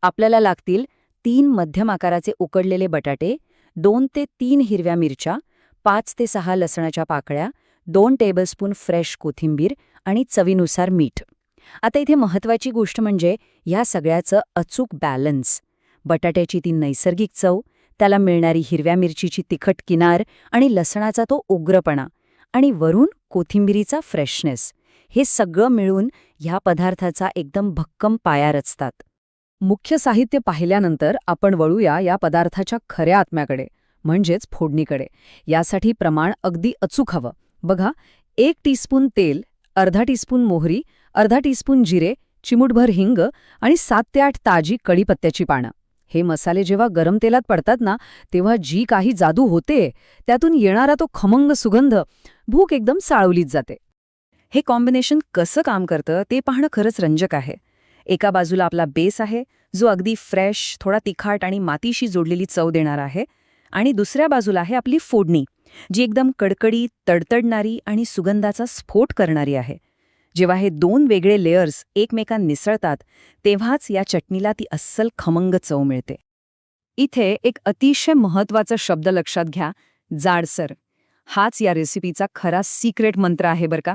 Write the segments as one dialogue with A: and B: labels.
A: आपल्याला लागतील 3 मध्यम आकाराचे उकडलेले बटाटे, 2 ते 3 हिरव्या मिरच्या, 5 ते 6 लसणाच्या पाकळ्या, 2 टेबलस्पून फ्रेश कोथिंबीर आणि चवीनुसार मीठ. आता इथे महत्त्वाची गोष्ट म्हणजे ह्या सगळ्याचं अचूक बॅलन्स. बटाट्याची ती नैसर्गिक चव, त्याला मिळणारी हिरव्या मिरचीची तिखट किनार आणि लसणाचा तो उग्रपणा, आणि वरून कोथिंबिरीचा फ्रेशनेस, हे सगळं मिळून ह्या पदार्थाचा एकदम भक्कम पाया रचतात.
B: मुख्य साहित्य पाहिल्यानंतर आपण वळूया या पदार्थाच्या खऱ्या आत्म्याकडे, म्हणजेच फोडणीकडे. यासाठी प्रमाण अगदी अचूक हवं. बघा, 1 टीस्पून तेल, अर्धा टीस्पून मोहरी, अर्धा टीस्पून जिरे, चिमूटभर हिंग आणि 7 ते 8 ताजी कढीपत्त्याची पानं. हे मसाले जेव्हा गरम तेलात पडतात ना, तेव्हा जी काही जादू होते, त्यातून येणारा तो खमंग सुगंध, भूक एकदम साळवलीच जाते.
A: हे कॉम्बिनेशन कसं काम करतं ते पाहणं खरंच रंजक आहे. एका बाजूला आपला बेस आहे, जो अगदी फ्रेश, थोडा तिखट आणि मातीशी जोडलेली चव देणार आहे, आणि दुसऱ्या बाजूला आहे आपली फोडणी, जी एकदम कडकडीत, तडतडणारी आणि सुगंधाचा स्फोट करणारी आहे. जेव्हा हे 2 वेगळे लेयर्स एकमेकांत मिसळतात, तेव्हाच या चटणीला ती अस्सल खमंग चव मिळते.
B: इथे एक अतिशय महत्वाचा शब्द लक्षात घ्या, जाडसर. हाच या रेसिपीचा खरा सिक्रेट मंत्र आहे बरं का.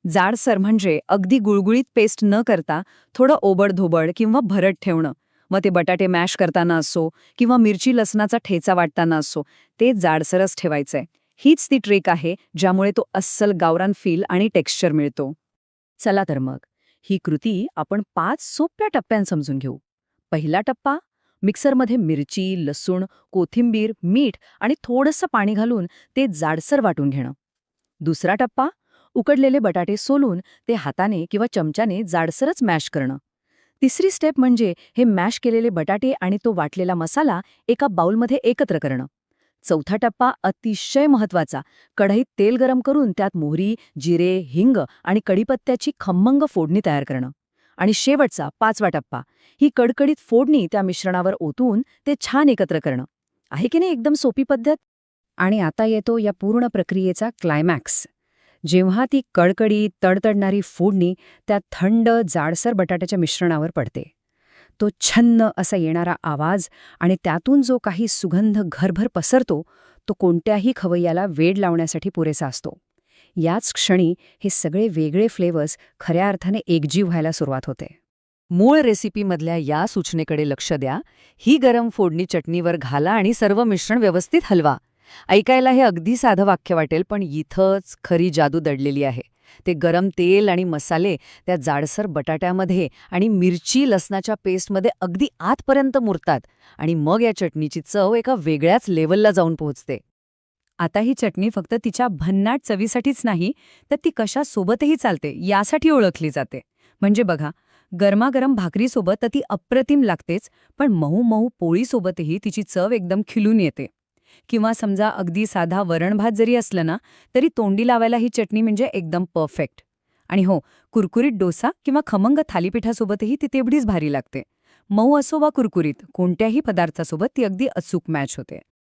B: जाडसर म्हणजे अगदी गुळगुळीत पेस्ट न करता थोडं ओबडधोबड किंवा भरट ठेवणं. मग ते बटाटे मॅश करताना असो किंवा मिरची लसणाचा ठेचा वाटताना असो, ते जाडसरच ठेवायचंय. हीच ती ट्रिक आहे ज्यामुळे तो अस्सल गावरान फील आणि टेक्स्चर मिळतो.
A: चला तर मग, ही कृती आपण 5 सोप्या टप्प्यात समजून घेऊ. पहिला टप्पा, मिक्सरमध्ये मिरची, लसूण, कोथिंबीर, मीठ आणि थोडंसं पाणी घालून ते जाडसर वाटून घेणं. दुसरा टप्पा, उकडलेले बटाटे सोलून ते हाताने किंवा चमच्याने जाडसरच मॅश करणं. तिसरी स्टेप म्हणजे हे मॅश केलेले बटाटे आणि तो वाटलेला मसाला एका बाउलमध्ये एकत्र करणं. चौथा टप्पा अतिशय महत्वाचा, कढईत तेल गरम करून त्यात मोहरी, जिरे, हिंग आणि कढीपत्त्याची खमंग फोडणी तयार करणं. आणि शेवटचा 5वा टप्पा, ही कडकडीत फोडणी त्या मिश्रणावर ओतून ते छान एकत्र करणं. आहे की नाही एकदम सोपी पद्धत?
B: आणि आता येतो या पूर्ण प्रक्रियेचा क्लायमॅक्स. जेव्हा ती कडकडीत, तडतडणारी फोडणी त्या थंड, जाडसर बटाट्याच्या मिश्रणावर पडते, तो छन्न असा येणारा आवाज आणि त्यातून जो काही सुगंध घरभर पसरतो, तो कोणत्याही खवय्याला वेड लावण्यासाठी पुरेसा असतो. याच क्षणी हे सगळे वेगळे फ्लेवर्स खऱ्या अर्थाने एकजीव व्हायला सुरुवात होते.
A: मूळ रेसिपीमधल्या या सूचनेकडे लक्ष द्या. ही गरम फोडणी चटणीवर घाला आणि सर्व मिश्रण व्यवस्थित हलवा. ऐकायला हे अगदी साधं वाक्य वाटेल, पण इथंच खरी जादू दडलेली आहे. ते गरम तेल आणि मसाले त्या जाडसर बटाट्यामध्ये आणि मिरची लसणाच्या पेस्टमध्ये अगदी आतपर्यंत मुरतात, आणि मग या चटणीची चव एका वेगळ्याच लेवलला जाऊन पोहोचते.
B: आता ही चटणी फक्त तिच्या भन्नाट चवीसाठीच नाही, तर ती कशासोबतही चालते यासाठी ओळखली जाते. म्हणजे बघा, गरमागरम भाकरीसोबत तर ती अप्रतिम लागतेच, पण मऊ मऊ पोळीसोबतही तिची चव एकदम खिलून येते. किंवा समजा अगदी साधा वरण-भात जरी असलं ना, तरी तोंडी लावायला ही चटणी म्हणजे एकदम परफेक्ट. आणि हो, कुरकुरीत डोसा किंवा खमंग थालीपीठासोबतही ती तेवढीच भारी लागते. मऊ असो वा कुरकुरीत, कोणत्याही पदार्थासोबत ती अगदी अचूक मॅच होते.